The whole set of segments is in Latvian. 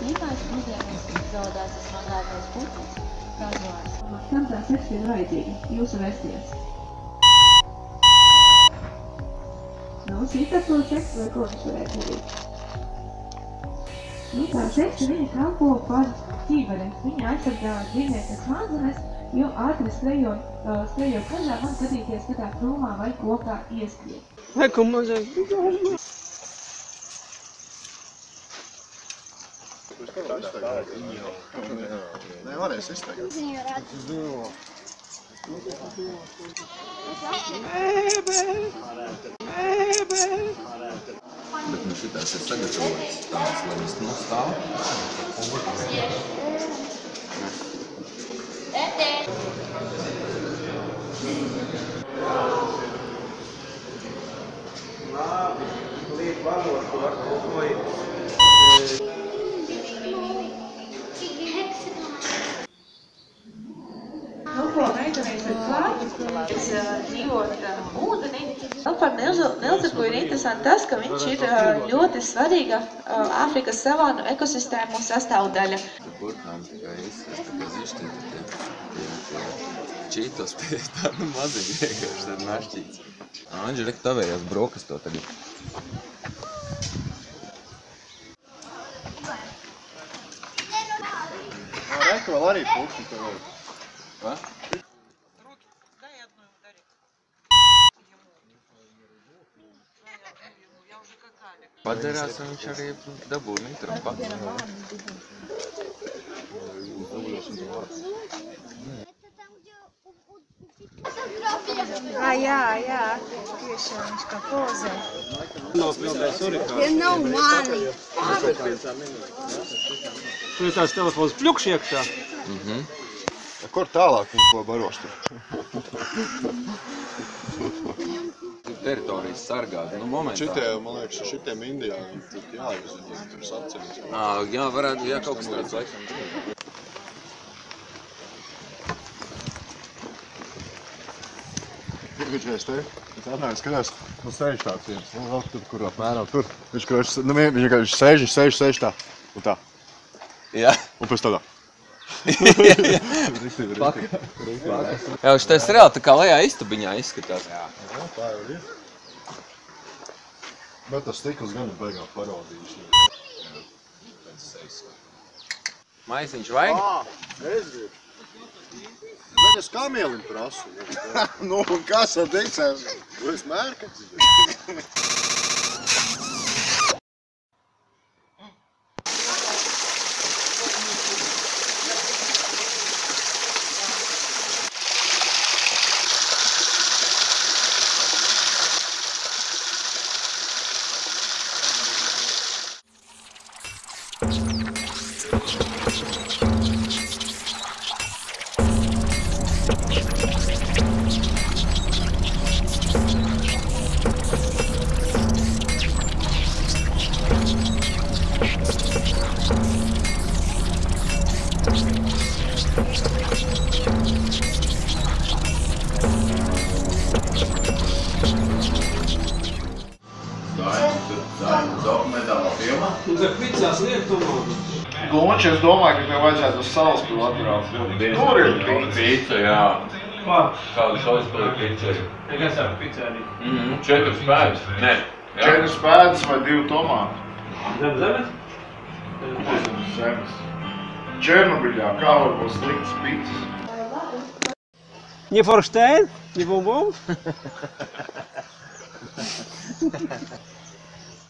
Līkājs mūsdienās zaudās vismazākais putns, kazvārs. Kam tā seksa ir vajadzīga? Jūsu versijas. Nu, sīkāt to seksu vai ko viņš varētu darīt? Nu, tā seksa viņa kalpo par ķībari. Viņa aizsargā dzīvnieku smadzenes, jo ātri skrejot kažā var gadīties, ka tā krūmā vai kokā ieskriet. Vai, ko mazais? Nevarēs izteikt. Bet nu šitās ir sagatavotas tādas, lai viņš nostāv. Labi, liek valot to ar kaut ko. Nu, ko meitenēs ir klāt, dzīvot ūdenī. Nu, par Nildziku ir interesanti tas, ka viņš ir ļoti svarīga Āfrikas savānu ekosistēmu sastāvdaļa. Putnām tikai izsvest, tā kā zišķi tie čītos pie tādu maziņu vienkārši tad našķīts. Anģi, rek tavējās brokas to tagad. Reku vēl arī pūkšņi tev vēl. Va? Padarās, un viņš arī dabū nitram pats. Jā, tieši viņš kā pozē. Tie nav mani. Tur ir tās telefons pļukš iekšā. Kur tālāk viņš ko baros tur? Teritorijas sargāt, nu momentā. Šitie, man liekas, šitiem indiāņiem jāizved, tur sacēlis. Jā, varētu, jā, kaut kas tāds laikam. Viņš reiz te, es atnāju, skatās, nu sēž tāds viens, nu vēl tur, kur apmēram tur. Viņš sēž tā, un tā. Jā. Un pēc tādā. Jā, šitais reāli tā kā lejā istabiņā izskatās. Jā, tā jau ir. Bet tas stikls gan ir beigā parodījis. Maisiņš vajag? Es gribu. Bet es kamielim prasu. Nu, un kas ar dikcēs? Tu esi mērkats? Dokumentālā filmā? Un tā picās liek tomātu. Gunči, es domāju, ka tev vajadzētu uz salas pilu atbraukt. Tur ir Pica, jā. Kādu šalis paliek picai? Kas tā picā arī? 4 pēdas? Nē. 4 pēdas vai 2 tomāti. Zem zemes? Zemes. Černobiļā, kā var būt sliktas picas? Nie Forstein? Nie Bonbon?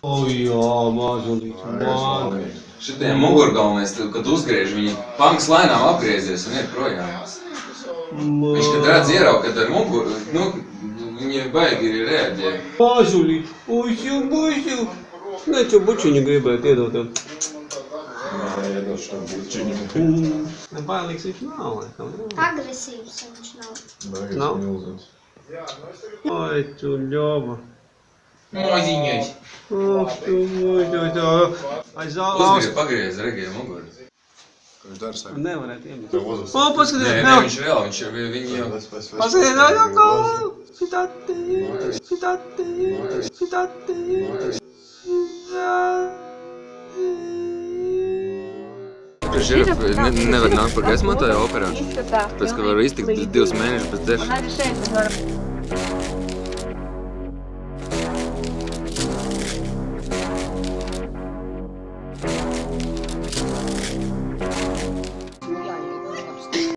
O jā, mazulīt, man. Šitiem mugurgalmēs, kad uzgriež, viņi panks lēnām apgriezies un iet projām. Viņš, kad redz ieraug, kad ar muguru, nu, viņi baigi ir reaģē. Mazulīt, buļķil. Nē, čo bučiņu gribētu iedot tev. Jā, iedošu tam buļķiņu. Bailīgs viņš nav, laikam. Agresīvs viņš nav. Nav? Oi, tu ļova. Moziņais. Ak, tu muļķo. Aiz zālās. Pagriez, regie muguri. Ko viņš dara sev? Nevarētu iemest. Tev O, uzvas. paskaties, Nē, nav. viņš vēl, viņi jau... Paskaties, nav jau gala. Šitati. Šerif nevar nākt par gaismotāju operā, tāpēc, ka var iztikt 2 mēnešus bez dzeršanas.